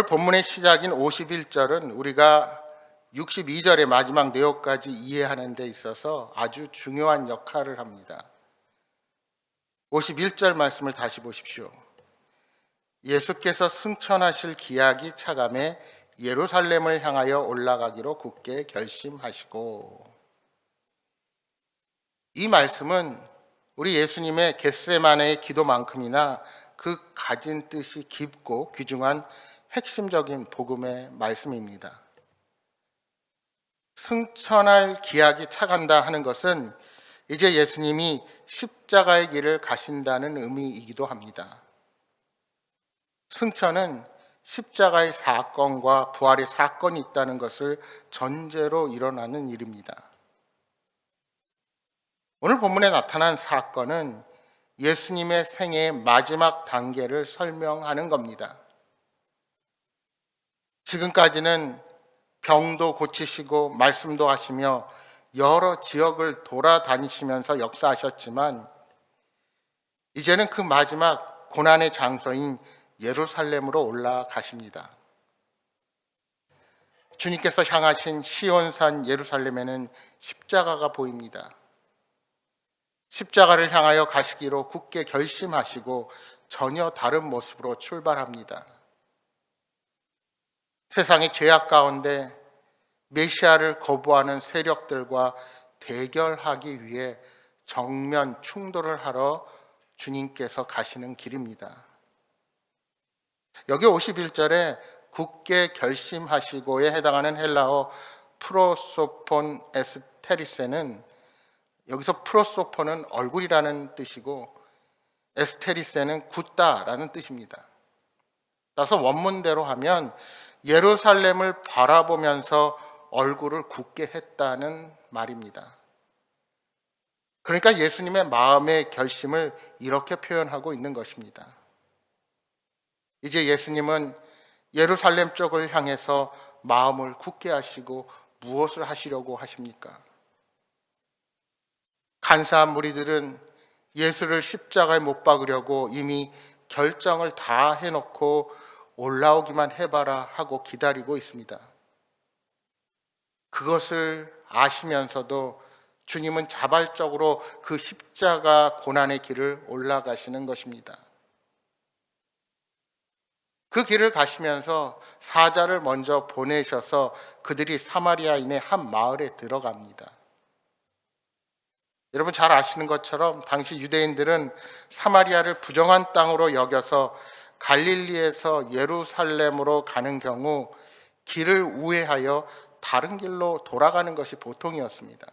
오늘 본문의 시작인 51절은 우리가 62절의 마지막 내용까지 이해하는 데 있어서 아주 중요한 역할을 합니다. 51절 말씀을 다시 보십시오. 예수께서 승천하실 기약이 차감해 예루살렘을 향하여 올라가기로 굳게 결심하시고, 이 말씀은 우리 예수님의 겟세마네의 기도만큼이나 그 가진 뜻이 깊고 귀중한 핵심적인 복음의 말씀입니다. 승천할 기약이 차간다 하는 것은 이제 예수님이 십자가의 길을 가신다는 의미이기도 합니다. 승천은 십자가의 사건과 부활의 사건이 있다는 것을 전제로 일어나는 일입니다. 오늘 본문에 나타난 사건은 예수님의 생애의 마지막 단계를 설명하는 겁니다. 지금까지는 병도 고치시고 말씀도 하시며 여러 지역을 돌아다니시면서 역사하셨지만, 이제는 그 마지막 고난의 장소인 예루살렘으로 올라가십니다. 주님께서 향하신 시온산 예루살렘에는 십자가가 보입니다. 십자가를 향하여 가시기로 굳게 결심하시고 전혀 다른 모습으로 출발합니다. 세상의 죄악 가운데 메시아를 거부하는 세력들과 대결하기 위해 정면 충돌을 하러 주님께서 가시는 길입니다. 여기 51절에 굳게 결심하시고에 해당하는 헬라어 프로소폰 에스테리세는, 여기서 프로소폰은 얼굴이라는 뜻이고 에스테리세는 굳다라는 뜻입니다. 따라서 원문대로 하면 예루살렘을 바라보면서 얼굴을 굳게 했다는 말입니다. 그러니까 예수님의 마음의 결심을 이렇게 표현하고 있는 것입니다. 이제 예수님은 예루살렘 쪽을 향해서 마음을 굳게 하시고 무엇을 하시려고 하십니까? 간사한 무리들은 예수를 십자가에 못 박으려고 이미 결정을 다 해놓고 올라오기만 해봐라 하고 기다리고 있습니다. 그것을 아시면서도 주님은 자발적으로 그 십자가 고난의 길을 올라가시는 것입니다. 그 길을 가시면서 사자를 먼저 보내셔서 그들이 사마리아인의 한 마을에 들어갑니다. 여러분 잘 아시는 것처럼 당시 유대인들은 사마리아를 부정한 땅으로 여겨서 갈릴리에서 예루살렘으로 가는 경우 길을 우회하여 다른 길로 돌아가는 것이 보통이었습니다.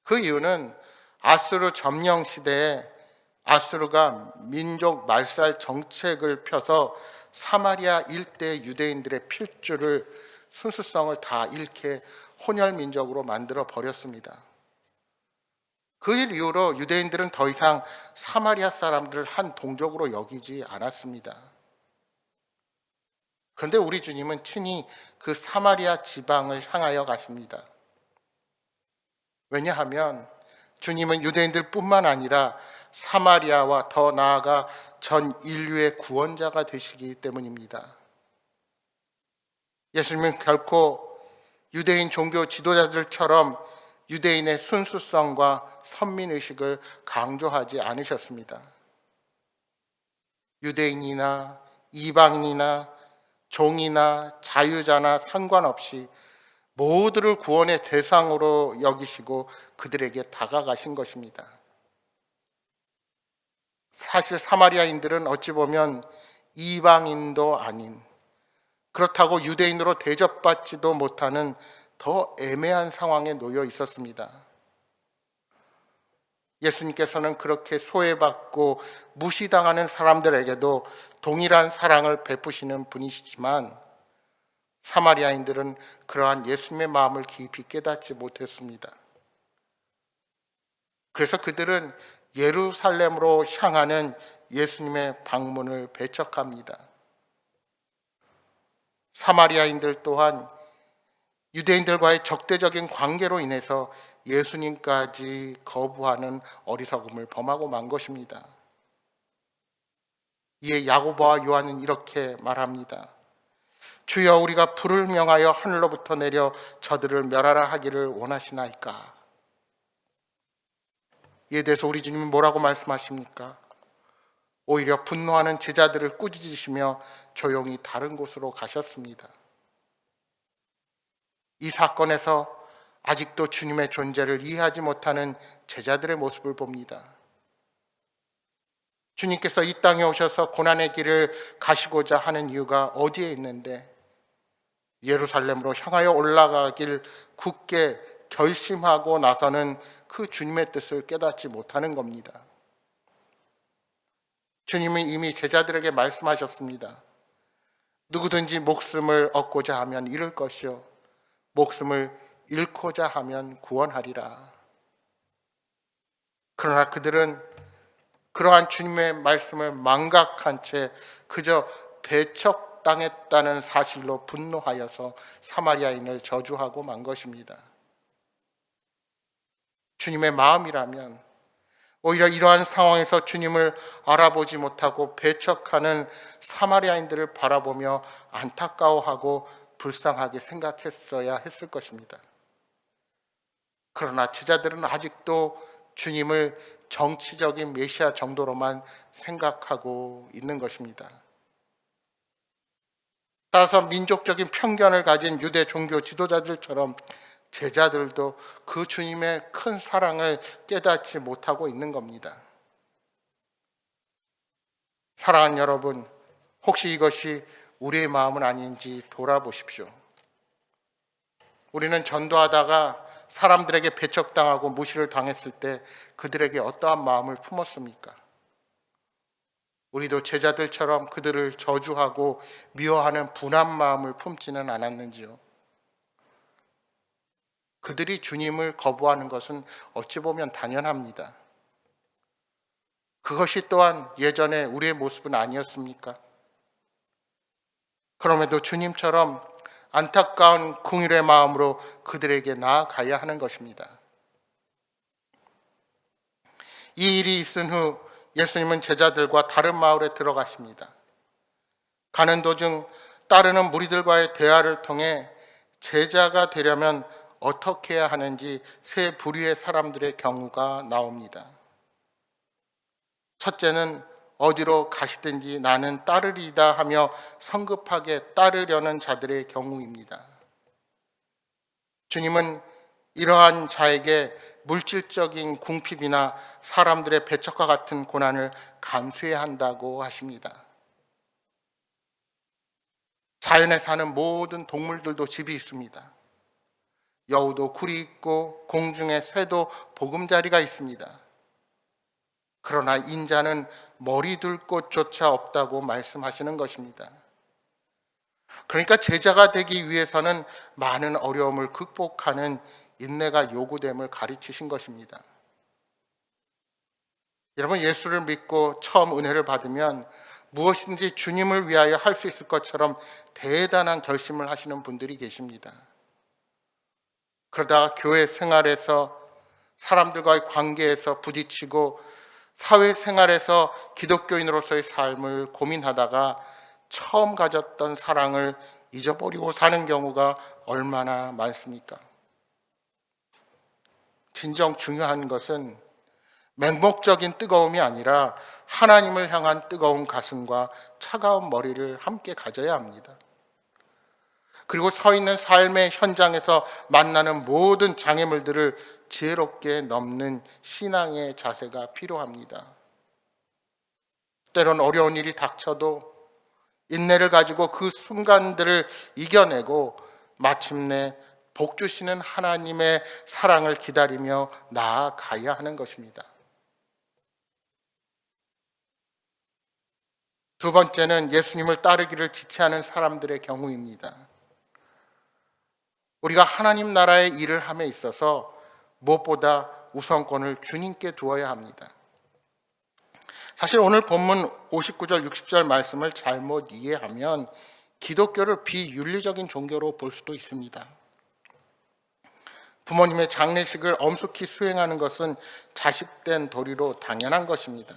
그 이유는 아수르 점령 시대에 아수르가 민족 말살 정책을 펴서 사마리아 일대 유대인들의 필주를, 순수성을 다 잃게 혼혈 민족으로 만들어 버렸습니다. 그 일 이후로 유대인들은 더 이상 사마리아 사람들을 한 동족으로 여기지 않았습니다. 그런데 우리 주님은 친히 그 사마리아 지방을 향하여 가십니다. 왜냐하면 주님은 유대인들 뿐만 아니라 사마리아와 더 나아가 전 인류의 구원자가 되시기 때문입니다. 예수님은 결코 유대인 종교 지도자들처럼 유대인의 순수성과 선민의식을 강조하지 않으셨습니다. 유대인이나 이방인이나 종이나 자유자나 상관없이 모두를 구원의 대상으로 여기시고 그들에게 다가가신 것입니다. 사실 사마리아인들은 어찌 보면 이방인도 아닌, 그렇다고 유대인으로 대접받지도 못하는 더 애매한 상황에 놓여 있었습니다. 예수님께서는 그렇게 소외받고 무시당하는 사람들에게도 동일한 사랑을 베푸시는 분이시지만, 사마리아인들은 그러한 예수님의 마음을 깊이 깨닫지 못했습니다. 그래서 그들은 예루살렘으로 향하는 예수님의 방문을 배척합니다. 사마리아인들 또한 유대인들과의 적대적인 관계로 인해서 예수님까지 거부하는 어리석음을 범하고 만 것입니다. 이에 야고보와 요한은 이렇게 말합니다. 주여, 우리가 불을 명하여 하늘로부터 내려 저들을 멸하라 하기를 원하시나이까? 이에 대해서 우리 주님이 뭐라고 말씀하십니까? 오히려 분노하는 제자들을 꾸짖으시며 조용히 다른 곳으로 가셨습니다. 이 사건에서 아직도 주님의 존재를 이해하지 못하는 제자들의 모습을 봅니다. 주님께서 이 땅에 오셔서 고난의 길을 가시고자 하는 이유가 어디에 있는데 예루살렘으로 향하여 올라가길 굳게 결심하고 나서는 그 주님의 뜻을 깨닫지 못하는 겁니다. 주님은 이미 제자들에게 말씀하셨습니다. 누구든지 목숨을 얻고자 하면 잃을 것이요 목숨을 잃고자 하면 구원하리라. 그러나 그들은 그러한 주님의 말씀을 망각한 채 그저 배척당했다는 사실로 분노하여서 사마리아인을 저주하고 만 것입니다. 주님의 마음이라면 오히려 이러한 상황에서 주님을 알아보지 못하고 배척하는 사마리아인들을 바라보며 안타까워하고 불쌍하게 생각했어야 했을 것입니다. 그러나 제자들은 아직도 주님을 정치적인 메시아 정도로만 생각하고 있는 것입니다. 따라서 민족적인 편견을 가진 유대 종교 지도자들처럼 제자들도 그 주님의 큰 사랑을 깨닫지 못하고 있는 겁니다. 사랑하는 여러분, 혹시 이것이 우리의 마음은 아닌지 돌아보십시오. 우리는 전도하다가 사람들에게 배척당하고 무시를 당했을 때 그들에게 어떠한 마음을 품었습니까? 우리도 제자들처럼 그들을 저주하고 미워하는 분한 마음을 품지는 않았는지요? 그들이 주님을 거부하는 것은 어찌 보면 당연합니다. 그것이 또한 예전에 우리의 모습은 아니었습니까? 그럼에도 주님처럼 안타까운 긍휼의 마음으로 그들에게 나아가야 하는 것입니다. 이 일이 있은 후 예수님은 제자들과 다른 마을에 들어가십니다. 가는 도중 따르는 무리들과의 대화를 통해 제자가 되려면 어떻게 해야 하는지 세 부류의 사람들의 경우가 나옵니다. 첫째는 어디로 가시든지 나는 따르리다 하며 성급하게 따르려는 자들의 경우입니다. 주님은 이러한 자에게 물질적인 궁핍이나 사람들의 배척과 같은 고난을 감수해야 한다고 하십니다. 자연에 사는 모든 동물들도 집이 있습니다. 여우도 굴이 있고 공중에 새도 보금자리가 있습니다. 그러나 인자는 머리 둘 곳조차 없다고 말씀하시는 것입니다. 그러니까 제자가 되기 위해서는 많은 어려움을 극복하는 인내가 요구됨을 가르치신 것입니다. 여러분, 예수를 믿고 처음 은혜를 받으면 무엇인지 주님을 위하여 할 수 있을 것처럼 대단한 결심을 하시는 분들이 계십니다. 그러다가 교회 생활에서 사람들과의 관계에서 부딪히고 사회생활에서 기독교인으로서의 삶을 고민하다가 처음 가졌던 사랑을 잊어버리고 사는 경우가 얼마나 많습니까? 진정 중요한 것은 맹목적인 뜨거움이 아니라 하나님을 향한 뜨거운 가슴과 차가운 머리를 함께 가져야 합니다. 그리고 서 있는 삶의 현장에서 만나는 모든 장애물들을 지혜롭게 넘는 신앙의 자세가 필요합니다. 때론 어려운 일이 닥쳐도 인내를 가지고 그 순간들을 이겨내고 마침내 복 주시는 하나님의 사랑을 기다리며 나아가야 하는 것입니다. 두 번째는 예수님을 따르기를 지체하는 사람들의 경우입니다. 우리가 하나님 나라의 일을 함에 있어서 무엇보다 우선권을 주님께 두어야 합니다. 사실 오늘 본문 59절, 60절 말씀을 잘못 이해하면 기독교를 비윤리적인 종교로 볼 수도 있습니다. 부모님의 장례식을 엄숙히 수행하는 것은 자식된 도리로 당연한 것입니다.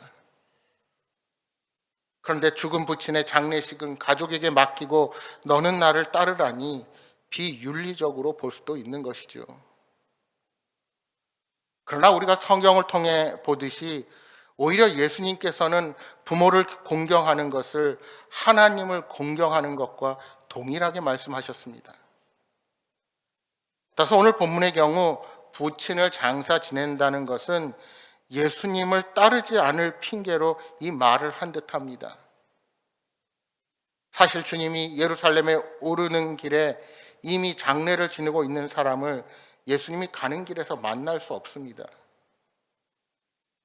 그런데 죽은 부친의 장례식은 가족에게 맡기고 너는 나를 따르라니 비윤리적으로 볼 수도 있는 것이죠. 그러나 우리가 성경을 통해 보듯이 오히려 예수님께서는 부모를 공경하는 것을 하나님을 공경하는 것과 동일하게 말씀하셨습니다. 따라서 오늘 본문의 경우 부친을 장사 지낸다는 것은 예수님을 따르지 않을 핑계로 이 말을 한 듯합니다. 사실 주님이 예루살렘에 오르는 길에 이미 장례를 지내고 있는 사람을 예수님이 가는 길에서 만날 수 없습니다.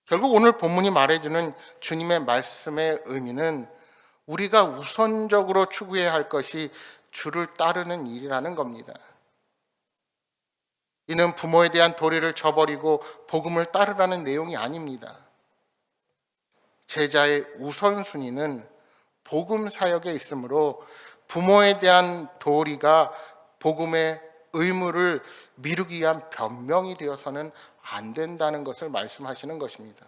결국 오늘 본문이 말해주는 주님의 말씀의 의미는 우리가 우선적으로 추구해야 할 것이 주를 따르는 일이라는 겁니다. 이는 부모에 대한 도리를 저버리고 복음을 따르라는 내용이 아닙니다. 제자의 우선순위는 복음 사역에 있으므로 부모에 대한 도리가 복음의 의무를 미루기 위한 변명이 되어서는 안 된다는 것을 말씀하시는 것입니다.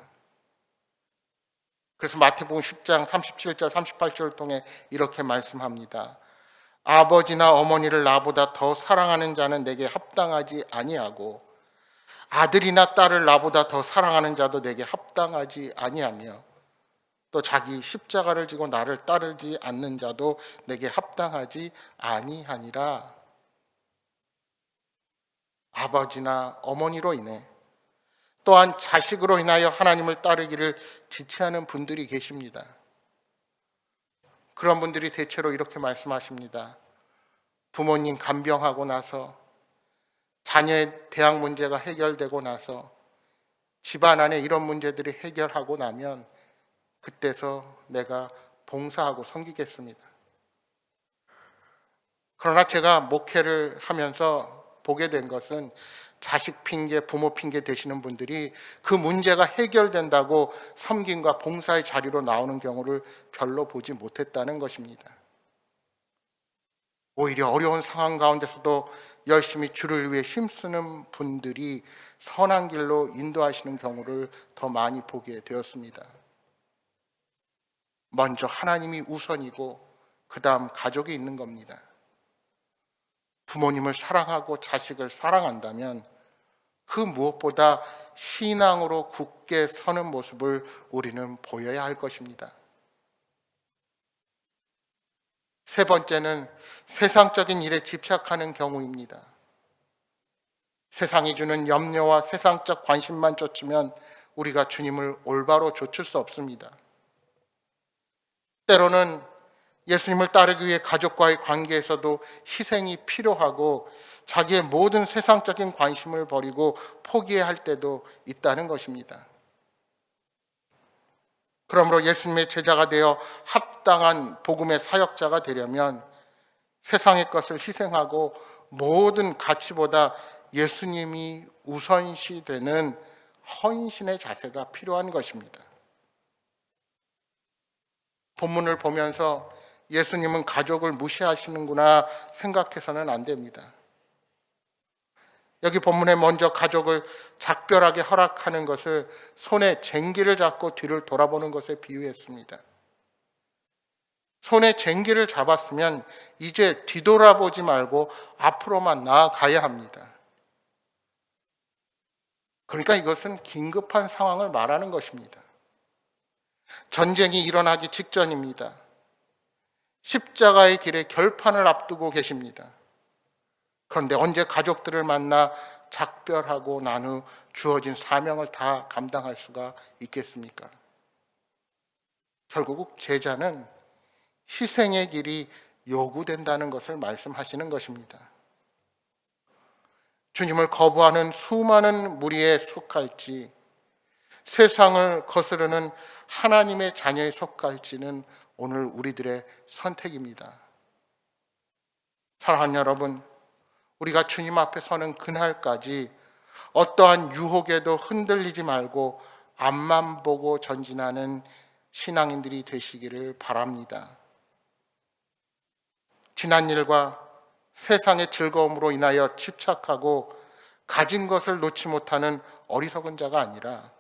그래서 마태복음 10장 37절 38절을 통해 이렇게 말씀합니다. 아버지나 어머니를 나보다 더 사랑하는 자는 내게 합당하지 아니하고 아들이나 딸을 나보다 더 사랑하는 자도 내게 합당하지 아니하며 또 자기 십자가를 지고 나를 따르지 않는 자도 내게 합당하지 아니하니라. 아버지나 어머니로 인해 또한 자식으로 인하여 하나님을 따르기를 지체하는 분들이 계십니다. 그런 분들이 대체로 이렇게 말씀하십니다. 부모님 간병하고 나서 자녀의 대학 문제가 해결되고 나서 집안 안에 이런 문제들이 해결하고 나면 그때서 내가 봉사하고 섬기겠습니다. 그러나 제가 목회를 하면서 보게 된 것은 자식 핑계, 부모 핑계 되시는 분들이 그 문제가 해결된다고 섬김과 봉사의 자리로 나오는 경우를 별로 보지 못했다는 것입니다. 오히려 어려운 상황 가운데서도 열심히 주를 위해 힘쓰는 분들이 선한 길로 인도하시는 경우를 더 많이 보게 되었습니다. 먼저 하나님이 우선이고 그 다음 가족이 있는 겁니다. 부모님을 사랑하고 자식을 사랑한다면 그 무엇보다 신앙으로 굳게 서는 모습을 우리는 보여야 할 것입니다. 세 번째는 세상적인 일에 집착하는 경우입니다. 세상이 주는 염려와 세상적 관심만 쫓으면 우리가 주님을 올바로 좇을 수 없습니다. 때로는 예수님을 따르기 위해 가족과의 관계에서도 희생이 필요하고 자기의 모든 세상적인 관심을 버리고 포기해야 할 때도 있다는 것입니다. 그러므로 예수님의 제자가 되어 합당한 복음의 사역자가 되려면 세상의 것을 희생하고 모든 가치보다 예수님이 우선시되는 헌신의 자세가 필요한 것입니다. 본문을 보면서 예수님은 가족을 무시하시는구나 생각해서는 안 됩니다. 여기 본문에 먼저 가족을 작별하게 허락하는 것을 손에 쟁기를 잡고 뒤를 돌아보는 것에 비유했습니다. 손에 쟁기를 잡았으면 이제 뒤돌아보지 말고 앞으로만 나아가야 합니다. 그러니까 이것은 긴급한 상황을 말하는 것입니다. 전쟁이 일어나기 직전입니다. 십자가의 길에 결판을 앞두고 계십니다. 그런데 언제 가족들을 만나 작별하고 난 후 주어진 사명을 다 감당할 수가 있겠습니까? 결국 제자는 희생의 길이 요구된다는 것을 말씀하시는 것입니다. 주님을 거부하는 수많은 무리에 속할지 세상을 거스르는 하나님의 자녀에 속할지는 오늘 우리들의 선택입니다. 사랑하는 여러분, 우리가 주님 앞에 서는 그날까지 어떠한 유혹에도 흔들리지 말고 앞만 보고 전진하는 신앙인들이 되시기를 바랍니다. 지난 일과 세상의 즐거움으로 인하여 집착하고 가진 것을 놓지 못하는 어리석은 자가 아니라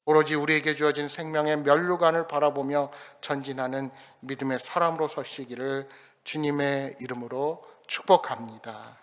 오로지 우리에게 주어진 생명의 면류관을 바라보며 전진하는 믿음의 사람으로 서시기를 주님의 이름으로 축복합니다.